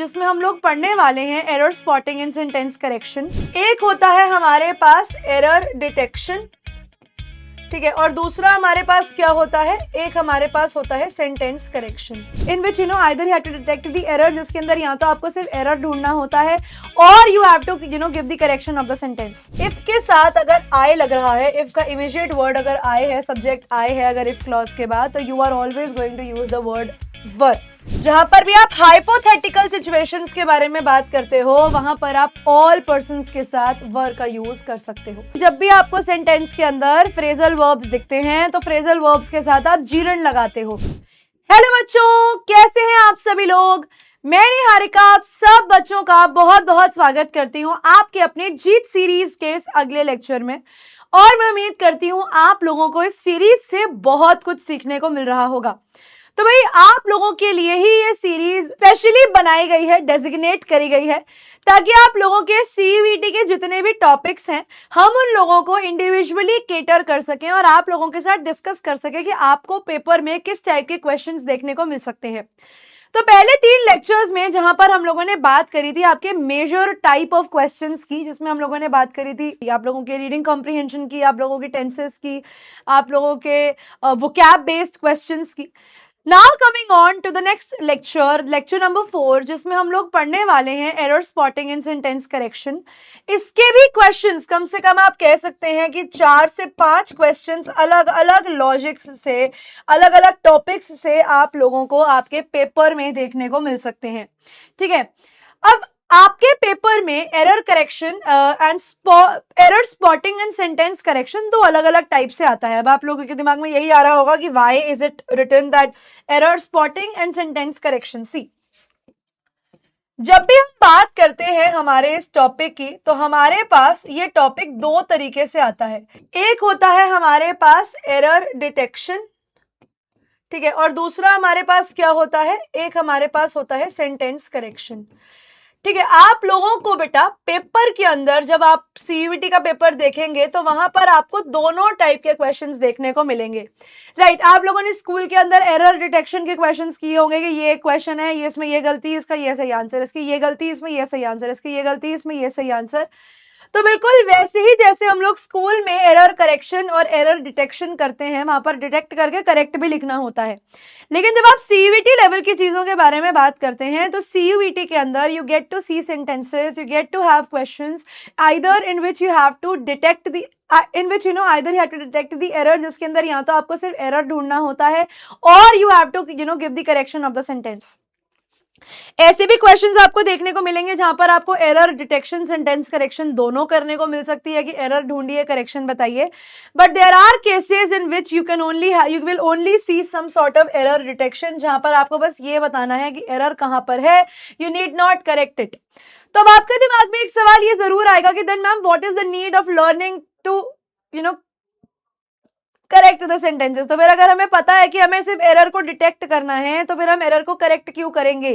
जिसमें हम लोग पढ़ने वाले हैं error spotting and sentence correction. एक होता है हमारे पास एरर डिटेक्शन, ठीक है, और दूसरा हमारे पास क्या होता है, एक हमारे पास होता है sentence correction, in which either you have to detect the error, जिसके अंदर या तो आपको सिर्फ एरर ढूंढना होता है और you have to give the correction of the sentence. If के साथ अगर आई लग रहा है, इफ का इमीडिएट वर्ड अगर आई है, सब्जेक्ट आई है अगर इफ क्लॉज के बाद, तो you are always going to use the word were. जहां पर भी आप हाइपोथेटिकल सिचुएशंस के बारे में बात करते हो, वहां पर आप ऑल पर्संस के साथ वर का यूज कर सकते हो। जब भी आपको सेंटेंस के अंदर फ्रेजल वर्ब्स दिखते हैं तो फ्रेजल वर्ब्स के साथ आप जीरन लगाते हो। हेलो बच्चों, कैसे हैं आप सभी लोग? मैं निहारिका आप सब बच्चों का बहुत बहुत स्वागत करती हूँ आपके अपने जीत सीरीज के इस अगले लेक्चर में, और मैं उम्मीद करती हूँ आप लोगों को इस सीरीज से बहुत कुछ सीखने को मिल रहा होगा। तो भाई आप लोगों के लिए ही ये सीरीज स्पेशली बनाई गई है, डेजिग्नेट करी गई है, ताकि आप लोगों के सीयूईटी के जितने भी टॉपिक्स हैं हम उन लोगों को इंडिविजुअली केटर कर सकें और आप लोगों के साथ डिस्कस कर सकें कि आपको पेपर में किस टाइप के क्वेश्चंस देखने को मिल सकते हैं। तो पहले 3 लेक्चर्स में जहां पर हम लोगों ने बात करी थी आपके मेजर टाइप ऑफ क्वेश्चंस की, जिसमें हम लोगों ने बात करी थी आप लोगों के रीडिंग कॉम्प्रिहेंशन की, आप लोगों की टेंसेस की, आप लोगों के वोकैब बेस्ड क्वेश्चंस की। Now coming on to the next lecture number 4, जिसमें हम लोग पढ़ने वाले हैं error spotting and sentence correction. इसके भी क्वेश्चंस कम से कम आप कह सकते हैं कि 4 से 5 क्वेश्चंस अलग अलग लॉजिक्स से, अलग अलग टॉपिक्स से आप लोगों को आपके पेपर में देखने को मिल सकते हैं, ठीक है। अब आपके पेपर में error correction and error spotting and sentence correction 2 अलग अलग टाइप से आता है। अब आप लोगों के दिमाग में यही आ रहा होगा कि why is it written that error spotting and sentence correction. See, जब भी हम बात करते हैं हमारे इस टॉपिक की, तो हमारे पास ये टॉपिक 2 तरीके से आता है। एक होता है हमारे पास एरर डिटेक्शन, ठीक है, और दूसरा हमारे पास क्या होता है, एक हमारे पास होता है सेंटेंस करेक्शन, ठीक है। आप लोगों को बेटा पेपर के अंदर जब आप सीयूईटी का पेपर देखेंगे तो वहां पर आपको दोनों टाइप के क्वेश्चंस देखने को मिलेंगे, राइट। आप लोगों ने स्कूल के अंदर एरर डिटेक्शन के क्वेश्चंस किए होंगे कि ये क्वेश्चन है, ये इसमें ये गलती, इसका ये सही आंसर, इसकी ये गलती, इसमें ये सही आंसर, इसकी ये गलती, इसमें ये सही आंसर। तो बिल्कुल वैसे ही जैसे हम लोग स्कूल में एरर करेक्शन और एरर डिटेक्शन करते हैं, वहां पर डिटेक्ट करके करेक्ट भी लिखना होता है। लेकिन जब आप सीयूईटी लेवल की चीजों के बारे में बात करते हैं तो सीयूईटी के अंदर you get to see sentences, you get to have questions either in which you have to detect the either you have to detect the error, जिसके अंदर या तो आपको सिर्फ एरर ढूंढना होता है और you have to give the correction of the sentence. ऐसे भी क्वेश्चंस आपको देखने को मिलेंगे जहां पर आपको एरर डिटेक्शन सेंटेंस करेक्शन दोनों करने को मिल सकती है कि एरर ढूंढिए, करेक्शन बताइए। But there are cases in which you will only see some sort of error detection, जहां पर आपको बस ये बताना है कि एरर कहां पर है, you need not correct it. तो अब आपके दिमाग में एक सवाल ये जरूर आएगा कि then ma'am what is the need of learning to correct the sentences. तो फिर अगर हमें पता है कि हमें सिर्फ एरर को डिटेक्ट करना है तो फिर हम एरर को करेक्ट क्यों करेंगे?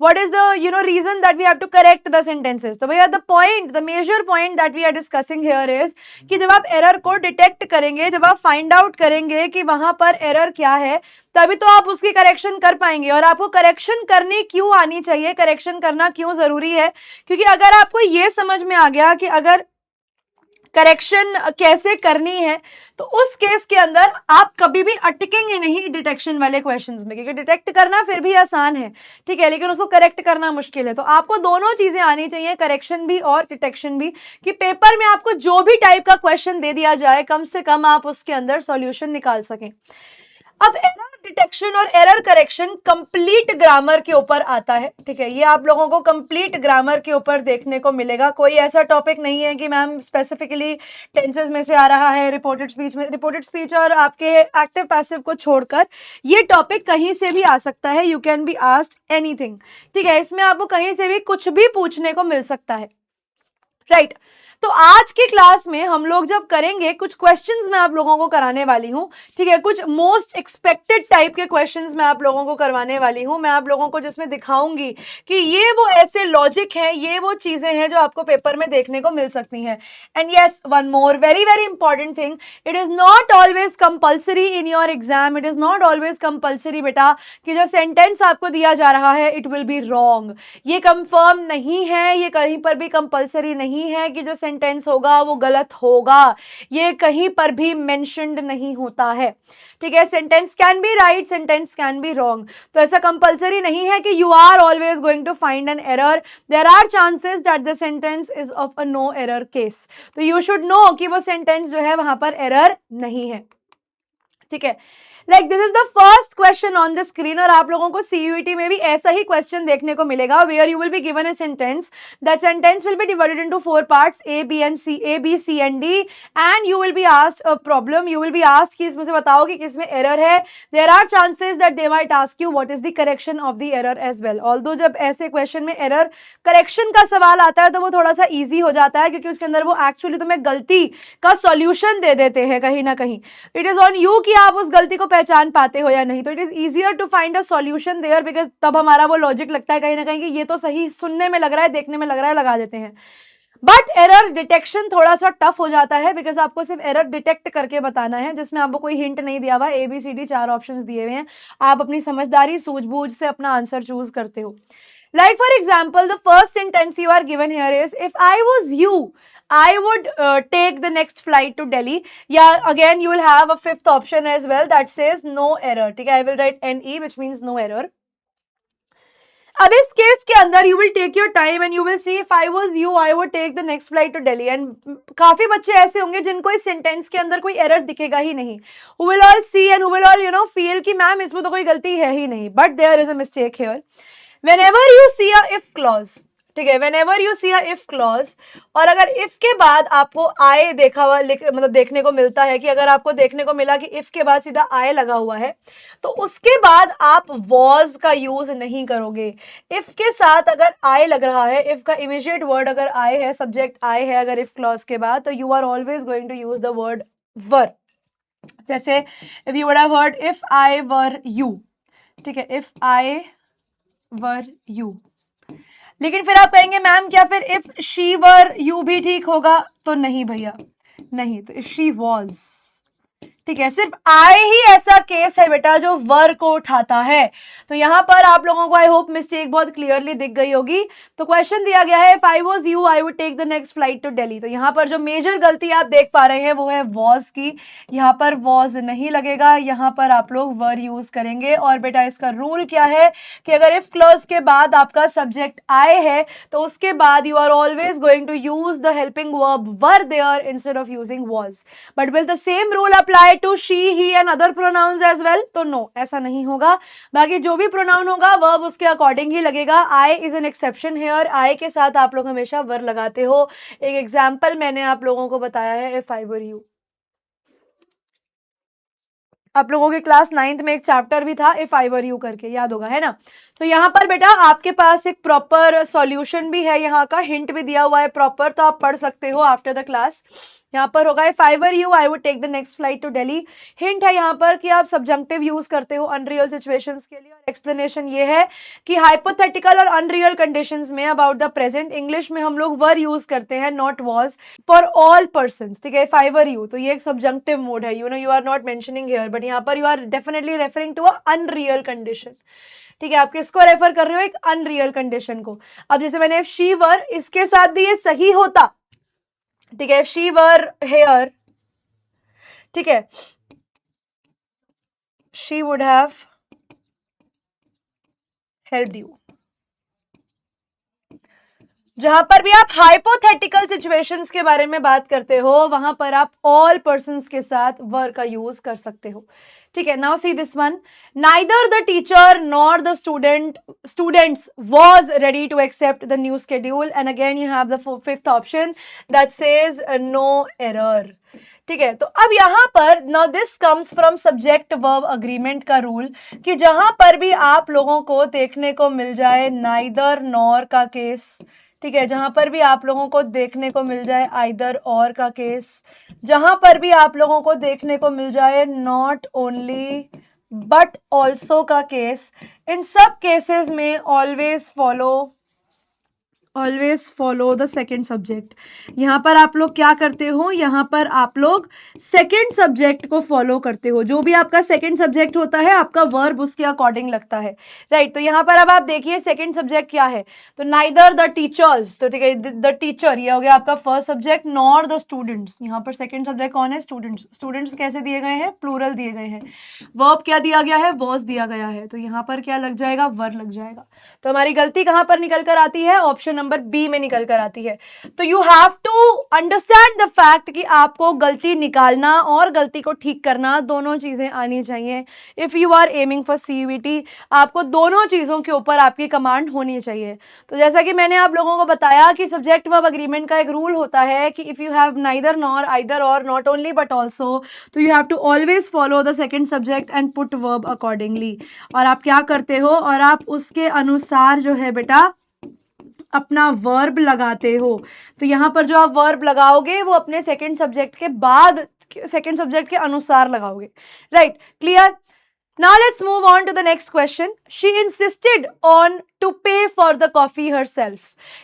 What is the reason that we have to correct the sentences? तो भैया the major point that we are discussing here is कि जब आप एरर को डिटेक्ट करेंगे, जब आप फाइंड आउट करेंगे कि वहां पर एरर क्या है, तभी तो आप उसकी करेक्शन कर पाएंगे। और आपको करेक्शन करनी क्यों आनी चाहिए, करेक्शन करना क्यों जरूरी है? क्योंकि अगर आपको ये समझ में आ गया कि अगर करेक्शन कैसे करनी है तो उस केस के अंदर आप कभी भी अटकेंगे नहीं डिटेक्शन वाले क्वेश्चंस में, क्योंकि डिटेक्ट करना फिर भी आसान है, ठीक है, लेकिन उसको करेक्ट करना मुश्किल है। तो आपको दोनों चीजें आनी चाहिए, करेक्शन भी और डिटेक्शन भी, कि पेपर में आपको जो भी टाइप का क्वेश्चन दे दिया जाए कम से कम आप उसके अंदर सॉल्यूशन निकाल सकें। अब एरर डिटेक्शन और एरर करेक्शन कंप्लीट ग्रामर के ऊपर आता है, ठीक है, ये आप लोगों को कंप्लीट ग्रामर के ऊपर देखने को मिलेगा। कोई ऐसा टॉपिक नहीं है कि मैम स्पेसिफिकली टेंसेस में से आ रहा है, रिपोर्टेड स्पीच में, रिपोर्टेड स्पीच और आपके एक्टिव पैसिव को छोड़कर ये टॉपिक कहीं से भी आ सकता है। You can be asked anything, ठीक है, इसमें आपको कहीं से भी कुछ भी पूछने को मिल सकता है, राइट। तो आज की क्लास में हम लोग जब करेंगे कुछ क्वेश्चंस मैं आप लोगों को कराने वाली हूं, ठीक है, कुछ मोस्ट एक्सपेक्टेड टाइप के क्वेश्चंस मैं आप लोगों को करवाने वाली हूं। मैं आप लोगों को जिसमें दिखाऊंगी कि ये वो ऐसे लॉजिक है, ये वो चीजें हैं जो आपको पेपर में देखने को मिल सकती हैं। And yes, one more very very important thing, it is not always compulsory in your exam, it is not always compulsory बेटा कि जो सेंटेंस आपको दिया जा रहा है इट विल बी रॉन्ग। ये कंफर्म नहीं है, ये कहीं पर भी कंपल्सरी नहीं है कि जो सेंटेंस होगा वो गलत होगा, ये कहीं पर भी मेंशन्ड नहीं होता है, ठीक है। Sentence can be right, sentence can be wrong, तो ऐसा कंपल्सरी नहीं है कि you are always going to find an error. There are chances that the sentence is of a no error case, तो यू शुड नो कि वो sentence जो है वहां पर एरर नहीं है, ठीक है। Like this is the first question on the screen, और आप लोगों को सीयूईटी में भी ऐसा ही क्वेश्चन देखने को मिलेगा, where you will be given a sentence, that sentence will be divided into 4 parts A B C and D, and you will be asked a problem, you will be asked कि इसमें से बताओ कि किसमें error है। There are chances that they might ask you what is the correction of the error as well. Although जब ऐसे question में एरर करेक्शन का सवाल आता है तो वो थोड़ा सा ईजी हो जाता है, क्योंकि उसके अंदर वो एक्चुअली तुम्हें गलती का सॉल्यूशन दे देते हैं कहीं ना कहीं। इट इज ऑन यू कि आप उस गलती को पहचान पाते हो या नहीं, तो it is easier to find a solution there, because तब हमारा वो लॉजिक लगता है कहीं ना कहीं कि ये तो सही सुनने में लग रहा है, देखने में लग रहा है, लगा देते हैं। बट एरर डिटेक्शन थोड़ा सा टफ हो जाता है, बिकॉज आपको सिर्फ एरर डिटेक्ट करके बताना है, जिसमें आपको कोई हिंट नहीं दिया हुआ, ABCD 4 ऑप्शंस दिए हुए हैं, आप अपनी समझदारी सूझबूझ से अपना आंसर चूज करते हो। Like for example, the first sentence you are given here is, if I was you, I would take the next flight to Delhi. Yeah, again you will have a fifth option as well that says no error. ठीक है, I will write NE which means no error. अब इस case के अंदर you will take your time and you will see, if I was you, I would take the next flight to Delhi. And काफी बच्चे ऐसे होंगे जिनको इस सेंटेंस के अंदर कोई एरर दिखेगा ही नहीं, who will all see and who will all feel कि मैम इसमें तो कोई गलती है ही नहीं, but there is a mistake here. Whenever you see a if clause, ठीक है, whenever you see a if clause, और अगर if के बाद आपको I देखा हुआ मतलब देखने को मिलता है, कि अगर आपको देखने को मिला कि if के बाद सीधा I लगा हुआ है, तो उसके बाद आप was का यूज नहीं करोगे। if के साथ अगर I लग रहा है, if का immediate word अगर I है, subject I है अगर if clause के बाद, तो you are always going to use the word were। जैसे if you would have heard if I were you, ठीक है, if I were you, लेकिन फिर आप कहेंगे मैम क्या फिर if she were you भी ठीक होगा, तो नहीं भैया नहीं, तो if she was, ठीक है, सिर्फ I ही ऐसा केस है बेटा जो वर को उठाता है। तो यहां पर आप लोगों को आई होप मिस्टेक बहुत क्लियरली दिख गई होगी। तो क्वेश्चन दिया गया है, if I was you, I would take the next flight to Delhi। तो यहां पर जो मेजर गलती आप देख पा रहे हैं वो है was की, यहां पर was नहीं लगेगा, यहां पर आप लोग वर यूज करेंगे। और बेटा इसका रूल क्या है कि अगर if क्लॉज के बाद आपका सब्जेक्ट I है तो उसके बाद you are always going to use the helping verb were there instead of using was। But will the same rule apply to she, he and other pronouns as well? तो no, ऐसा नहीं होगा। बाकी जो भी प्रोनाउन होगा verb उसके according ही लगेगा। I is an exception here, I के साथ आप लोग हमेशा वर लगाते हो। एक एग्जाम्पल मैंने आप लोगों को बताया है, if I were you। आप लोगों के क्लास 9th में एक चैप्टर भी था इफ आई वर यू करके, याद होगा है ना। तो यहाँ पर बेटा आपके पास एक प्रॉपर सॉल्यूशन भी है, यहाँ का हिंट भी दिया हुआ है प्रॉपर, तो आप पढ़ सकते हो आफ्टर द क्लास। यहाँ पर होगा if I were you I would take the next flight to Delhi. Hint है यहाँ पर कि आप सब्जंक्टिव यूज करते हो अनरियल सिचुएशंस के लिए। और एक्सप्लेनेशन ये है कि हाइपोथेटिकल और अनरियल कंडीशंस में अबाउट द प्रेजेंट इंग्लिश में हम लोग वर यूज करते हैं, not was, for all person. ठीक है, इफ आई वर यू, तो ये एक सब्जंक्टिव मोड है, you are not mentioning here, but यहाँ पर you are definitely referring to a unreal condition. ठीक है, आप किसको रेफर कर रहे हो? एक अनरियल कंडीशन को। अब जैसे मैंने इफ शी वर, इसके साथ भी ये सही होता, ठीक है, इफ शी वर हेयर, ठीक है, she would have helped you. जहां पर भी आप हाइपोथेटिकल सिचुएशंस के बारे में बात करते हो वहां पर आप ऑल पर्सन्स के साथ वर का यूज कर सकते हो। ठीक है, now see this one, neither the teacher nor the students was ready to accept the new schedule, and again you have the fifth option that says no error. ठीक है, तो अब यहां पर now this comes from subject verb agreement का rule, कि जहां पर भी आप लोगों को देखने को मिल जाए नाइदर नॉर का केस, ठीक है, जहां पर भी आप लोगों को देखने को मिल जाए आइदर और का केस, जहां पर भी आप लोगों को देखने को मिल जाए नॉट ओनली बट ऑल्सो का केस, इन सब केसेस में always follow the second subject. यहाँ पर आप लोग क्या करते हो, यहाँ पर आप लोग सेकेंड सब्जेक्ट को फॉलो करते हो। जो भी आपका सेकेंड सब्जेक्ट होता है आपका वर्ब उसके अकॉर्डिंग लगता है, राइट। तो यहाँ पर अब आप देखिए सेकेंड सब्जेक्ट क्या है, तो नाइदर द टीचर्स, तो ठीक है द टीचर ये हो गया आपका first subject, nor the students, यहाँ पर सेकेंड सब्जेक्ट कौन है, स्टूडेंट्स। स्टूडेंट्स कैसे दिए गए हैं, प्लूरल दिए गए हैं। वर्ब क्या दिया गया है, वॉज दिया गया है, तो यहाँ पर क्या लग जाएगा, वर लग जाएगा। तो हमारी गलती कहाँ पर निकल कर आती है, ऑप्शन नंबर बी में निकल कर आती है। तो you have to understand the fact कि आपको गलती निकालना और गलती को ठीक करना दोनों चीजें आनी चाहिए। If you are aiming for CUET आपको दोनों चीजों के ऊपर आपकी कमांड होनी चाहिए। तो जैसा कि मैंने आप लोगों को बताया कि सब्जेक्ट वर्ब अग्रीमेंट का एक रूल होता है कि if you have neither nor either और नॉट ओनली बट ऑल्सो, तो you have to always follow the second subject and put verb accordingly. और आप क्या करते हो, और आप उसके अनुसार जो है बेटा अपना वर्ब लगाते हो। तो यहाँ पर जो आप वर्ब लगाओगे वो अपने सेकंड सब्जेक्ट के बाद, सेकंड सब्जेक्ट के अनुसार लगाओगे, right, clear. Now let's move on to the next question. She insisted on to pay for the coffee herself.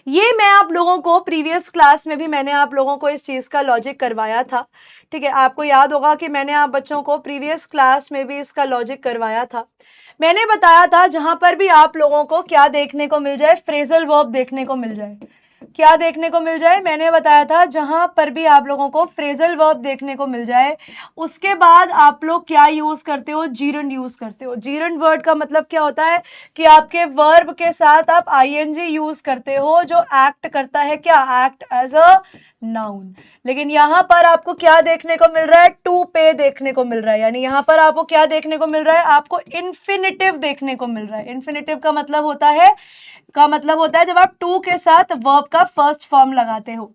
ये मैं आप लोगों को प्रीवियस क्लास में भी मैंने आप लोगों को इस चीज़ का लॉजिक करवाया था, ठीक है। आपको याद होगा कि मैंने आप बच्चों को प्रीवियस क्लास में भी इसका लॉजिक करवाया था। मैंने बताया था जहां पर भी आप लोगों को क्या देखने को मिल जाए, फ्रेजल वर्ब देखने को मिल जाए। क्या देखने को मिल जाए, मैंने बताया था जहां पर भी आप लोगों को फ्रेजल वर्ब देखने को मिल जाए उसके बाद आप लोग क्या यूज करते हो, जीरंड यूज करते हो। जीरंड वर्ड का मतलब क्या होता है कि आपके वर्ब के साथ आप आईएनजी यूज करते हो जो एक्ट करता है, क्या, एक्ट एज अ नाउन। लेकिन यहां पर आपको क्या देखने को मिल रहा है, टू पे देखने को मिल रहा है। यानी यहां पर आपको क्या देखने को मिल रहा है, आपको इन्फिनिटिव देखने को मिल रहा है। इन्फिनिटिव का मतलब होता है जब आप टू के साथ वर्ब का फर्स्ट फॉर्म लगाते हो,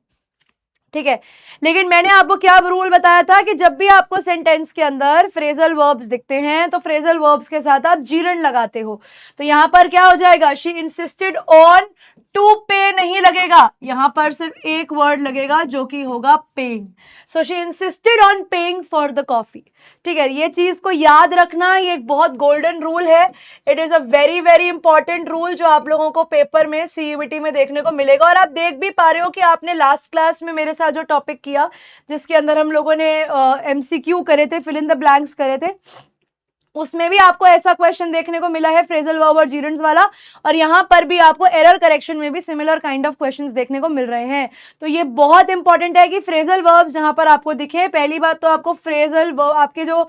ठीक है। लेकिन मैंने आपको क्या रूल बताया था कि जब भी आपको सेंटेंस के अंदर फ्रेजल वर्ब्स दिखते हैं तो फ्रेजल वर्ब्स के साथ आप जीरंड लगाते हो। तो यहां पर क्या हो जाएगा, शी इंसिस्टेड ऑन टू पे नहीं लगेगा, यहां पर सिर्फ एक वर्ड लगेगा जो कि होगा paying. So she insisted on paying for the coffee, ठीक है। ये चीज को याद रखना, ये एक बहुत गोल्डन रूल है। It is a very very important rule जो आप लोगों को पेपर में सीयूईटी में देखने को मिलेगा। और आप देख भी पा रहे हो कि आपने लास्ट क्लास में मेरे साथ जो टॉपिक किया जिसके अंदर हम लोगों ने एमसीक्यू करे थे, फिल इन द ब्लैंक्स करे थे, उसमें भी आपको ऐसा क्वेश्चन देखने को मिला है फ्रेजल वर्ब और जीरंड्स वाला। और यहां पर भी आपको एरर करेक्शन में भी सिमिलर काइंड ऑफ क्वेश्चंस देखने को मिल रहे हैं। तो ये बहुत इंपॉर्टेंट है कि फ्रेजल वर्ब्स जहां पर आपको दिखे, पहली बात तो आपको फ्रेजल वर्ब, आपके जो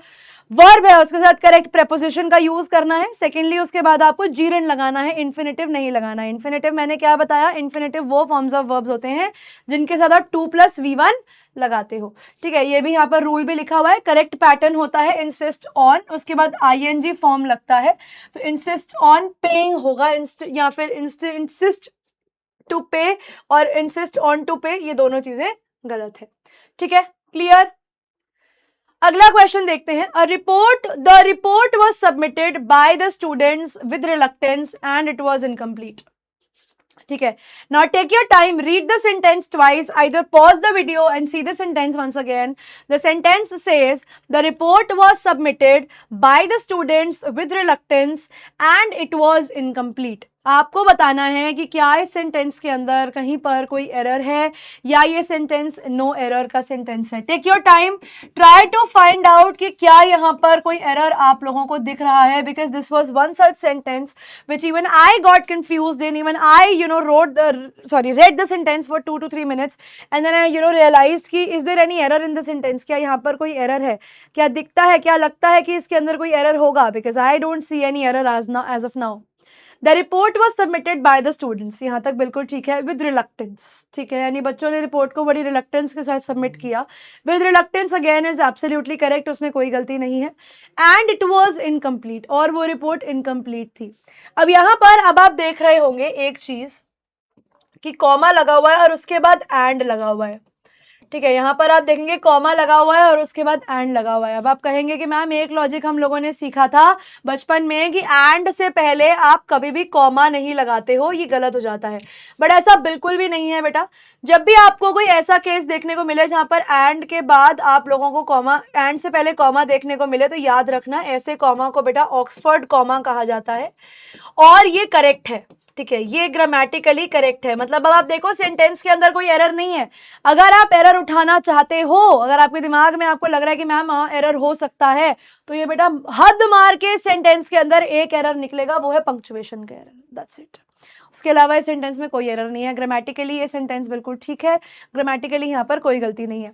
वर्ब है उसके साथ करेक्ट प्रेपोजिशन का यूज करना है। सेकेंडली उसके बाद आपको जीरंड लगाना है, इन्फिनेटिव नहीं लगाना है। इन्फिनेटिव मैंने क्या बताया, इन्फिनेटिव वो फॉर्म्स ऑफ वर्ब्स होते हैं जिनके साथ आप 2+V1 लगाते हो, ठीक है। ये भी यहाँ पर रूल भी लिखा हुआ है। करेक्ट पैटर्न होता है इंसिस्ट ऑन, उसके बाद आईएनजी फॉर्म लगता है, तो इंसिस्ट ऑन पेइंग होगा, या फिर इंसिस्ट टू पे और इंसिस्ट ऑन टू पे, ये दोनों चीजें गलत है, ठीक है, क्लियर। अगला क्वेश्चन देखते हैं। The report was submitted by the students with reluctance and it was incomplete, ठीक है। Now take your time, read the sentence twice, either pause the video and see the sentence once again. The sentence says the report was submitted by the students with reluctance and it was incomplete. आपको बताना है कि क्या इस sentence के अंदर कहीं पर कोई एरर है या ये सेंटेंस नो एरर का सेंटेंस है। Take your time, try to find out कि क्या यहाँ पर कोई एरर आप लोगों को दिख रहा है, because this was one such sentence which even I got confused in. Even I read the sentence for 2 to 3 minutes and then I realized कि is there any error in the sentence, क्या यहाँ पर कोई error है, क्या दिखता है, क्या लगता है कि इसके अंदर कोई एरर होगा, because I don't see any error as of now. The report was submitted by the students, यहाँ तक बिल्कुल ठीक है, with reluctance, ठीक है। यानी बच्चों ने रिपोर्ट को बड़ी रिलक्टेंस के साथ सबमिट किया। with reluctance again is absolutely correct, उसमें कोई गलती नहीं है। and it was incomplete, और वो रिपोर्ट इनकम्प्लीट थी। अब यहाँ पर अब आप देख रहे होंगे एक चीज कि कॉमा लगा हुआ है और उसके बाद एंड लगा हुआ है, ठीक है, यहाँ पर आप देखेंगे कॉमा लगा हुआ है और उसके बाद एंड लगा हुआ है। अब आप कहेंगे कि मैम एक लॉजिक हम लोगों ने सीखा था बचपन में कि एंड से पहले आप कभी भी कॉमा नहीं लगाते हो, ये गलत हो जाता है। बट ऐसा बिल्कुल भी नहीं है बेटा। जब भी आपको कोई ऐसा केस देखने को मिले जहां पर एंड के बाद आप लोगों को कॉमा, एंड से पहले कॉमा देखने को मिले, तो याद रखना ऐसे कॉमा को बेटा ऑक्सफोर्ड कॉमा कहा जाता है और ये करेक्ट है। ठीक है, ये ग्रामेटिकली करेक्ट है। मतलब अब आप देखो सेंटेंस के अंदर कोई एरर नहीं है। अगर आप एरर उठाना चाहते हो, अगर आपके दिमाग में आपको लग रहा है कि मैम एरर हो सकता है, तो ये बेटा हद मार के सेंटेंस के अंदर एक एरर निकलेगा, वो है पंक्चुएशन का एरर। That's it. उसके अलावा इस सेंटेंस में कोई एरर नहीं है। ग्रामेटिकली ये सेंटेंस बिल्कुल ठीक है, ग्रामेटिकली यहाँ पर कोई गलती नहीं है।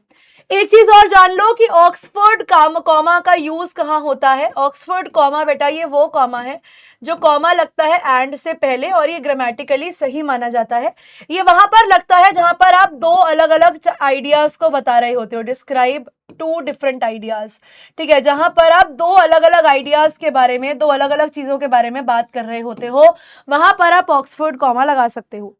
एक चीज और जान लो कि ऑक्सफोर्ड कॉमा का यूज कहाँ होता है। ऑक्सफोर्ड कॉमा बेटा ये वो कॉमा है जो कॉमा लगता है एंड से पहले और ये ग्रामेटिकली सही माना जाता है। ये वहां पर लगता है जहां पर आप दो अलग अलग आइडियाज को बता रहे होते हो, डिस्क्राइब टू डिफरेंट आइडियाज। ठीक है, जहां पर आप दो अलग अलग आइडियाज के बारे में, दो अलग अलग चीजों के बारे में बात कर रहे होते हो, वहां पर आप ऑक्सफोर्ड कॉमा लगा सकते हो।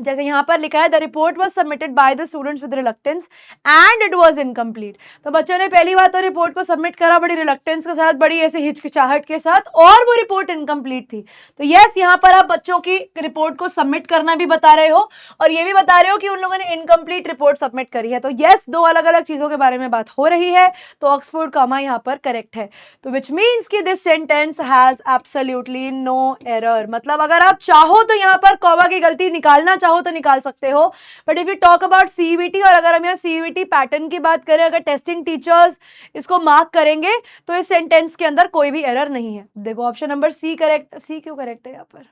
जैसे यहाँ पर लिखा है the report was submitted by the students with reluctance and it was incomplete. तो बच्चों ने पहली बार तो रिपोर्ट को सबमिट करा बड़ी रिलक्टेंस के साथ, बड़ी ऐसे हिचकिचाहट के साथ, और वो रिपोर्ट इनकम्प्लीट थी। तो यस, यहाँ पर आप बच्चों की रिपोर्ट को सबमिट करना भी बता रहे हो और ये भी बता रहे हो कि उन लोगों ने इनकम्प्लीट रिपोर्ट सबमिट करी है। तो यस, दो अलग अलग चीजों के बारे में बात हो रही है, तो ऑक्सफोर्ड कॉमा यहाँ पर करेक्ट है। तो विच मीन्स कि this sentence has absolutely no error. मतलब अगर आप चाहो तो यहाँ पर कॉमा की गलती निकालना चाहो तो निकाल सकते हो। But if you talk about CET, और अगर हम यहाँ सीईटी पैटर्न की बात करें, अगर टेस्टिंग टीचर्स इसको मार्क करेंगे तो इस सेंटेंस के अंदर कोई भी एरर नहीं है। देखो option number C correct. C क्यों करेक्ट है यहाँ पर?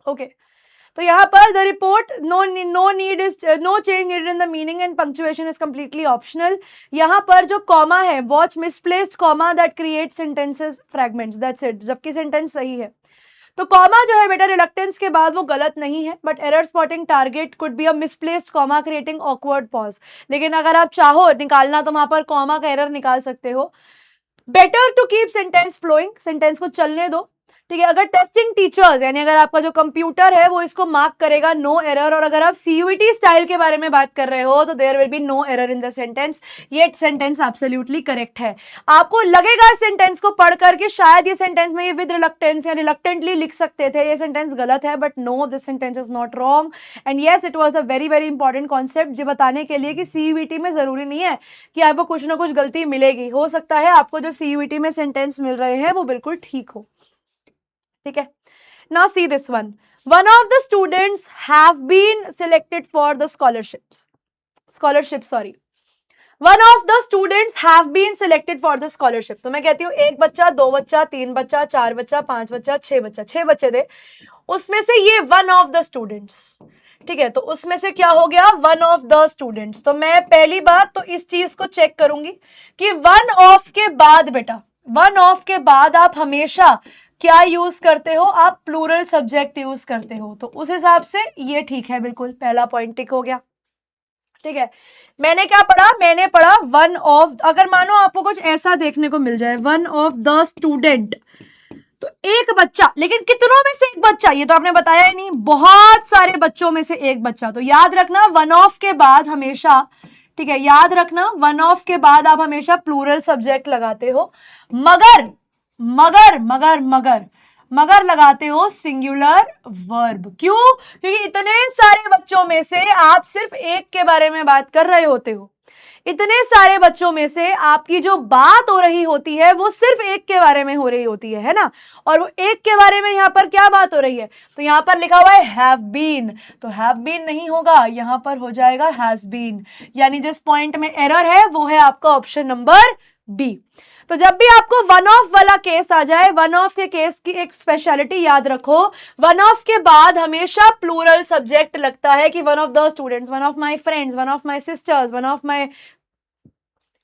ओके तो यहाँ पर the report no need is no change needed in the meaning and punctuation is completely optional. यहाँ पर जो कॉमा है, watch misplaced comma that create sentences fragments, that's it. जबकि सेंटेंस सही है। तो कॉमा जो है बेटा रिलक्टेंस के बाद वो गलत नहीं है, but error spotting target could be a misplaced comma creating awkward pause. लेकिन अगर आप चाहो निकालना तो वहां पर कॉमा का एरर निकाल सकते हो। Better to keep sentence flowing, sentence को चलने दो। ठीक है, अगर टेस्टिंग टीचर्स यानी अगर आपका जो कंप्यूटर है वो इसको मार्क करेगा नो एरर, और अगर आप सीयूईटी स्टाइल के बारे में बात कर रहे हो तो there will be no error in the sentence. ये सेंटेंस एब्सोल्युटली करेक्ट है। आपको लगेगा इस सेंटेंस को पढ़कर कि शायद ये सेंटेंस में ये विद रिलक्टेंस या रिलक्टेंटली लिख सकते थे, ये सेंटेंस गलत है, but no, this sentence is not wrong and yes it was a very very important concept, ये बताने के लिए कि सीयूईटी में जरूरी नहीं है कि आपको कुछ ना कुछ गलती मिलेगी। हो सकता है आपको जो सीयूईटी में सेंटेंस मिल रहे हैं वो बिल्कुल ठीक हो। ठीक है, now see this one. One of the students have been selected for the scholarship. One of the students have been selected for the scholarship. तो मैं कहती हूँ एक बच्चा, दो बच्चा, तीन बच्चा, चार बच्चा, पांच बच्चा, छह बच्चे थे, उसमें से ये one of the students। ठीक है, तो उसमें से क्या हो गया? one of the students। तो मैं पहली बात तो इस चीज को चेक करूंगी कि one of के बाद बेटा, one of के बाद आप हमेशा क्या यूज करते हो? आप प्लूरल सब्जेक्ट यूज करते हो। तो उस हिसाब से ये ठीक है, बिल्कुल पहला पॉइंट टिक हो गया। ठीक है, मैंने क्या पढ़ा? मैंने पढ़ा वन ऑफ। अगर मानो आपको कुछ ऐसा देखने को मिल जाए वन ऑफ द स्टूडेंट, तो एक बच्चा, लेकिन कितनों में से एक बच्चा, ये तो आपने बताया ही नहीं, बहुत सारे बच्चों में से एक बच्चा। तो याद रखना वन ऑफ के बाद हमेशा, ठीक है, याद रखना वन ऑफ के बाद आप हमेशा प्लूरल सब्जेक्ट लगाते हो, मगर मगर मगर मगर मगर लगाते हो सिंगुलर वर्ब। क्यों? क्योंकि इतने सारे बच्चों में से आप सिर्फ एक के बारे में बात कर रहे होते हो। इतने सारे बच्चों में से आपकी जो बात हो रही होती है वो सिर्फ एक के बारे में हो रही होती है ना? और वो एक के बारे में यहाँ पर क्या बात हो रही है? तो यहाँ पर लिखा हुआ है हैव बीन, तो हैव बीन नहीं होगा, यहाँ पर हो जाएगा हैज बीन। यानी जिस पॉइंट में एरर है वो है आपका ऑप्शन नंबर बी। तो जब भी आपको वन ऑफ वाला केस आ जाए, वन ऑफ के केस की एक स्पेशलिटी याद रखो, वन ऑफ के बाद हमेशा प्लूरल सब्जेक्ट लगता है कि one of the students, one of my friends, one of my sisters, one of my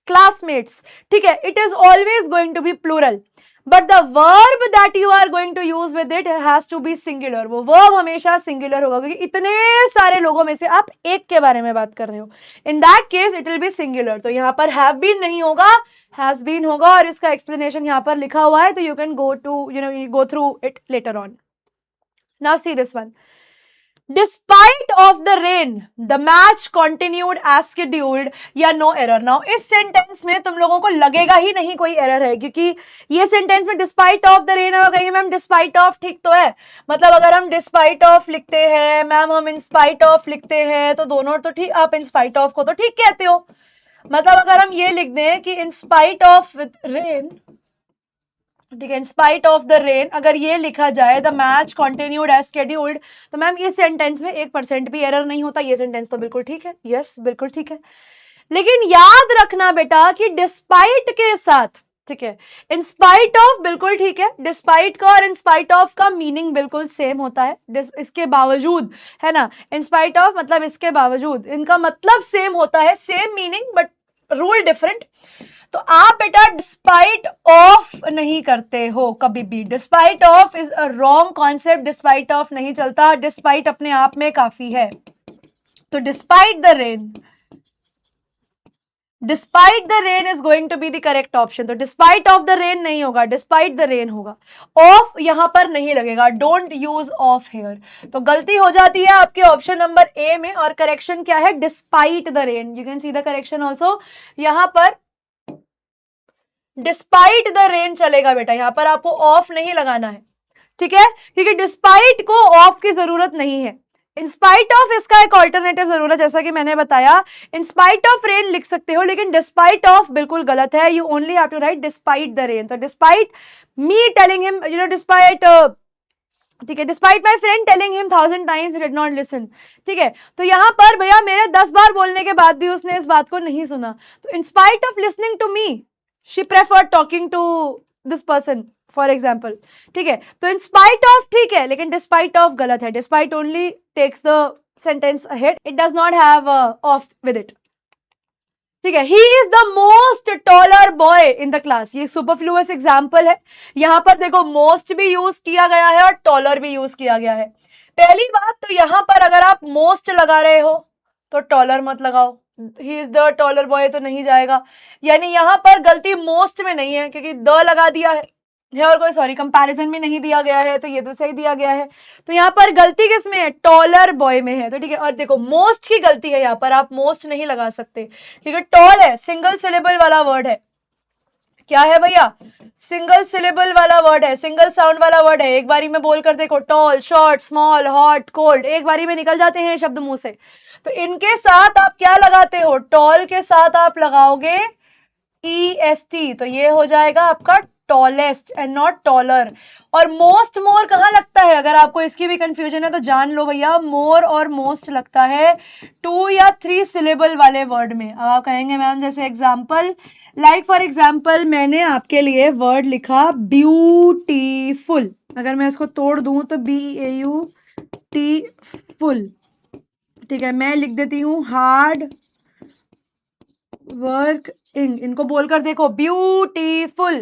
classmates. ठीक है, it is always going to be plural, but the verb that you are going to use with it has to be singular. वो verb हमेशा singular होगा क्योंकि इतने सारे लोगों में से आप एक के बारे में बात कर रहे हो। In that case it will be singular. तो यहाँ पर हैव बीन नहीं होगा, हैज बीन होगा, और इसका एक्सप्लेनेशन यहाँ पर लिखा हुआ है, तो you can go to go through it later on. Now see this one. Despite of the rain the match continued as scheduled या नो एरर। नाउ इस सेंटेंस में तुम लोगों को लगेगा ही नहीं कोई एरर है, क्योंकि ये सेंटेंस में डिस्पाइट ऑफ द रेन है, कहेंगे मैम डिस्पाइट ऑफ ठीक तो है, मतलब अगर हम डिस्पाइट ऑफ लिखते हैं मैम, हम इन स्पाइट ऑफ लिखते हैं तो दोनों तो ठीक, आप इन स्पाइट ऑफ को तो ठीक कहते हो, मतलब अगर हम ये लिख दें कि इन स्पाइट ऑफ रेन, ठीक है, in spite of the rain, अगर ये लिखा जाए the match continued as scheduled, तो मैम इस सेंटेंस में 1% भी एरर नहीं होता, ये सेंटेंस तो बिल्कुल ठीक है, यस बिल्कुल ठीक है। लेकिन याद रखना बेटा कि डिस्पाइट के साथ, ठीक है, इन स्पाइट ऑफ बिल्कुल ठीक है, डिस्पाइट का और इन स्पाइट ऑफ का मीनिंग बिल्कुल सेम होता है, इसके बावजूद, है ना, इन स्पाइट ऑफ मतलब इसके बावजूद, इनका मतलब सेम होता है, same meaning but rule different. तो आप बेटा डिस्पाइट ऑफ नहीं करते हो कभी भी, despite of is a wrong concept, despite of नहीं चलता, डिस्पाइट अपने आप में काफी है। तो despite the rain, despite the rain is going to be the correct option. तो डिस्पाइट ऑफ द रेन नहीं होगा, डिस्पाइट द रेन होगा, ऑफ यहां पर नहीं लगेगा, डोंट यूज ऑफ हेयर। तो गलती हो जाती है आपके ऑप्शन नंबर ए में, और करेक्शन क्या है, despite the rain. You can see the correction also, यहां पर डिस्पाइट द रेन चलेगा बेटा, यहां पर आपको ऑफ नहीं लगाना है, ठीक है, क्योंकि डिस्पाइट को ऑफ की जरूरत नहीं है। इंस्पाइट ऑफ इसका एक ऑल्टरनेटिव जरूर है, जैसा कि मैंने बताया, इंस्पाइट ऑफ रेन लिख सकते हो, लेकिन डिस्पाइट ऑफ बिल्कुल गलत है, you only have to write despite the rain. तो despite me telling him, you know, despite, ठीक है, despite my friend telling him 1000 times he did not listen, ठीक है, तो यहां पर भैया मेरे 10 बार बोलने के बाद भी उसने इस बात को नहीं सुना, तो in spite of listening to me she preferred talking to this person for example, ठीक है, तो इन स्पाइट ऑफ ठीक है, लेकिन डिस्पाइट ऑफ गलत है, despite only takes the sentence ahead, it does not have of with it, ठीक है। He is the most taller boy in the class, ये सुपरफ्लुअस एग्जाम्पल है, यहां पर देखो मोस्ट भी यूज किया गया है और टॉलर भी यूज किया गया है। पहली बात तो यहां पर अगर आप मोस्ट लगा रहे हो तो टॉलर मत लगाओ, ही इज द टॉलर बॉय तो नहीं जाएगा, यानी यहां पर गलती मोस्ट में नहीं है, क्योंकि द लगा दिया है और कोई सॉरी कंपैरिजन में नहीं दिया गया है, तो ये तो सही दिया गया है, तो यहाँ पर गलती किस में है, टॉलर बॉय में है, तो ठीक है। और देखो मोस्ट की गलती है, यहाँ पर आप मोस्ट नहीं लगा सकते, क्योंकि टॉल है, सिंगल सिलेबल वाला वर्ड है, क्या है भैया, सिंगल सिलेबल वाला वर्ड है, सिंगल साउंड वाला वर्ड है, एक बारी में बोल कर देखो, tall, short, small, hot, cold, एक बारी में निकल जाते हैं शब्द मुंह से, तो इनके साथ आप क्या लगाते हो, टॉल के साथ आप लगाओगे EST, तो ये हो जाएगा आपका टॉलेस्ट एंड नॉट टॉलर। और मोस्ट मोर कहाँ लगता है, अगर आपको इसकी भी कंफ्यूजन है तो जान लो भैया, मोर और मोस्ट लगता है 2 या 3 सिलेबल वाले वर्ड में। अब आप कहेंगे मैम जैसे एग्जाम्पल, लाइक फॉर एग्जाम्पल मैंने आपके लिए वर्ड लिखा ब्यूटीफुल, अगर मैं इसको तोड़ दूं तो BAUT ठीक है, मैं लिख देती हूं हार्ड वर्क इंग, इनको बोलकर देखो ब्यूटीफुल,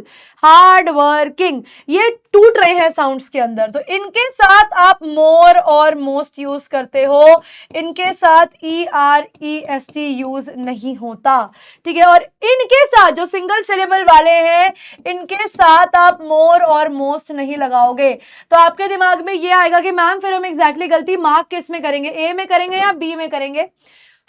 हार्ड वर्किंग, ये टूट रहे हैं साउंड्स के अंदर, तो इनके साथ आप मोर और मोस्ट यूज करते हो, इनके साथ EREST यूज नहीं होता, ठीक है। और इनके साथ जो सिंगल सिलेबल वाले हैं, इनके साथ आप मोर और मोस्ट नहीं लगाओगे, तो आपके दिमाग में ये आएगा कि मैम फिर हम एग्जैक्टली गलती मार्क किस में करेंगे, ए में करेंगे या बी में करेंगे।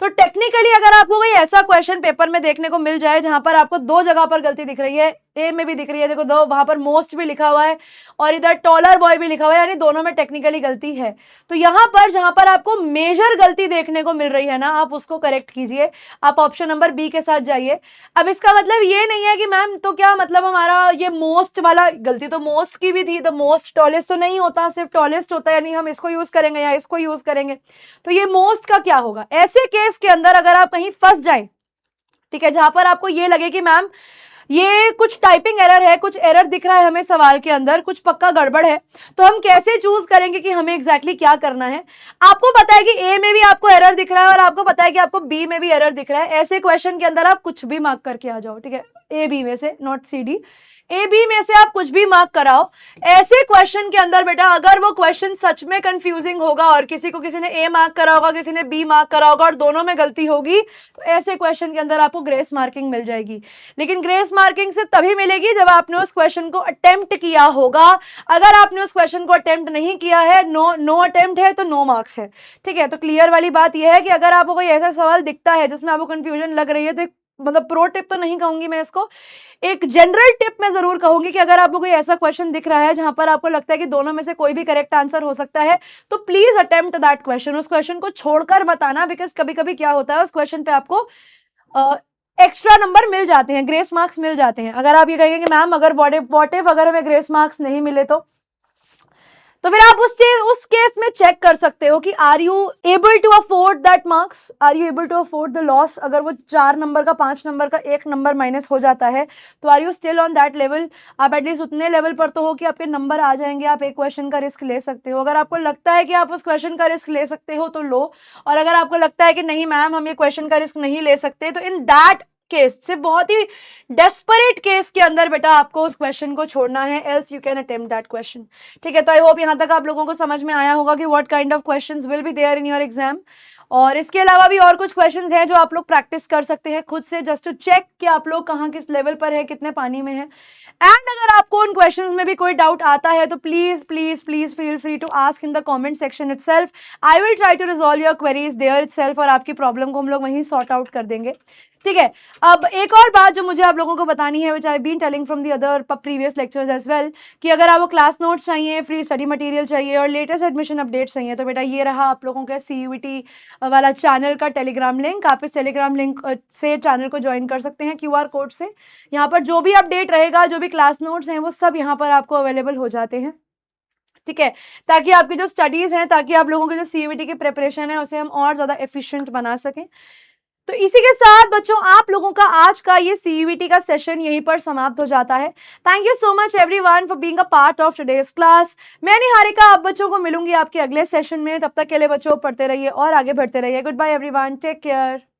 तो टेक्निकली अगर आपको कोई ऐसा क्वेश्चन पेपर में देखने को मिल जाए जहां पर आपको 2 जगह पर गलती दिख रही है, ए में भी दिख रही है, देखो 2 वहां पर मोस्ट भी लिखा हुआ है और इधर टॉलर बॉय भी लिखा हुआ है, यानी दोनों में टेक्निकली गलती है, तो यहां पर जहां पर आपको मेजर गलती देखने को मिल रही है ना, आप उसको करेक्ट कीजिए, आप ऑप्शन नंबर बी के साथ जाइए। अब इसका मतलब ये नहीं है कि मैम तो क्या मतलब हमारा ये मोस्ट वाला गलती तो मोस्ट की भी थी, तो मोस्ट टॉलेस्ट तो नहीं होता, सिर्फ टॉलेस्ट होता है, यानी हम इसको यूज करेंगे या इसको यूज करेंगे, तो ये मोस्ट का क्या होगा। ऐसे केस के अंदर अगर आप कहीं फंस जाए, ठीक है, जहां पर आपको ये लगे कि मैम ये कुछ टाइपिंग एरर है, कुछ एरर दिख रहा है हमें सवाल के अंदर, कुछ पक्का गड़बड़ है, तो हम कैसे चूज करेंगे कि हमें एग्जैक्टली क्या करना है। आपको पता है कि ए में भी आपको एरर दिख रहा है और आपको पता है कि आपको बी में भी एरर दिख रहा है, ऐसे क्वेश्चन के अंदर आप कुछ भी मार्क करके आ जाओ, ठीक है, ए बी में से, नॉट CD, ए बी में से आप कुछ भी मार्क कराओ। ऐसे क्वेश्चन के अंदर बेटा अगर वो क्वेश्चन सच में कंफ्यूजिंग होगा और किसी ने ए मार्क करा होगा, किसी ने बी मार्क करा होगा और दोनों में गलती होगी, तो ऐसे क्वेश्चन के अंदर आपको ग्रेस मार्किंग मिल जाएगी। लेकिन ग्रेस मार्किंग सिर्फ तभी मिलेगी जब आपने उस क्वेश्चन को अटेम्प्ट किया होगा। अगर आपने उस क्वेश्चन को अटेम्प्ट नहीं किया है, नो अटेम्प्ट है, तो नो मार्क्स है। ठीक है, तो क्लियर वाली बात यह है कि अगर आपको कोई ऐसा सवाल दिखता है जिसमें आपको कंफ्यूजन लग रही है, तो मतलब प्रो टिप तो नहीं कहूंगी मैं इसको, एक जनरल टिप मैं जरूर कहूंगी कि अगर आपको कोई ऐसा क्वेश्चन दिख रहा है जहां पर आपको लगता है कि दोनों में से कोई भी करेक्ट आंसर हो सकता है, तो प्लीज अटेम्प्ट दैट क्वेश्चन। उस क्वेश्चन को छोड़कर बताना, बिकॉज कभी कभी क्या होता है उस क्वेश्चन पे आपको एक्स्ट्रा नंबर मिल जाते हैं, ग्रेस मार्क्स मिल जाते हैं। अगर आप ये कहेंगे कि मैम अगर व्हाट इफ अगर हमें ग्रेस मार्क्स नहीं मिले तो फिर आप उस केस में चेक कर सकते हो कि are you able to afford that marks, are you able to afford the loss. अगर वो 4 नंबर का 5 नंबर का 1 नंबर माइनस हो जाता है तो are you still on that level. आप एटलीस्ट उतने लेवल पर तो हो कि आपके नंबर आ जाएंगे, आप एक क्वेश्चन का रिस्क ले सकते हो। अगर आपको लगता है कि आप उस क्वेश्चन का रिस्क ले सकते हो तो लो, और अगर आपको लगता है कि नहीं मैम हम ये क्वेश्चन का रिस्क नहीं ले सकते, तो इन दैट केस, सिर्फ बहुत ही डेस्परेट केस के अंदर बेटा आपको उस क्वेश्चन को छोड़ना है, else you can attempt that question. ठीक है, तो आई होप यहां तक आप लोगों को समझ में आया होगा कि what kind of questions will be there in your exam. और इसके अलावा भी और कुछ क्वेश्चंस हैं जो आप लोग प्रैक्टिस कर सकते हैं खुद से, जस्ट टू चेक कि आप लोग कहाँ किस लेवल पर है, कितने पानी में है। एंड अगर आपको उन क्वेश्चंस में भी कोई डाउट आता है तो please please please feel free to ask in the comment section itself. I will try to resolve your queries there itself, और आपकी प्रॉब्लम को हम लोग वहीं सॉर्ट आउट कर देंगे। ठीक है, अब एक और बात जो मुझे आप लोगों को बतानी है, which I been telling from the other previous lectures as well, कि अगर आपको क्लास नोट्स चाहिए, फ्री स्टडी मटेरियल चाहिए और लेटेस्ट एडमिशन अपडेट चाहिए, तो बेटा ये रहा आप लोगों का CUET वाला चैनल का टेलीग्राम लिंक। आप इस टेलीग्राम लिंक से चैनल को ज्वाइन कर सकते हैं QR कोड से। यहाँ पर जो भी अपडेट रहेगा, जो भी क्लास नोट्स हैं, वो सब यहाँ पर आपको अवेलेबल हो जाते हैं। ठीक है, ताकि आपकी जो स्टडीज हैं, ताकि आप लोगों की जो CUET की प्रिपरेशन है उसे हम और ज्यादा एफिशिएंट बना सकें। तो इसी के साथ बच्चों आप लोगों का आज का ये CUET का सेशन यहीं पर समाप्त हो जाता है। Thank you so much everyone for being a part of today's class. मैं निहारिका आप बच्चों को मिलूंगी आपके अगले सेशन में। तब तक के लिए बच्चों पढ़ते रहिए और आगे बढ़ते रहिए। Good bye everyone, take care.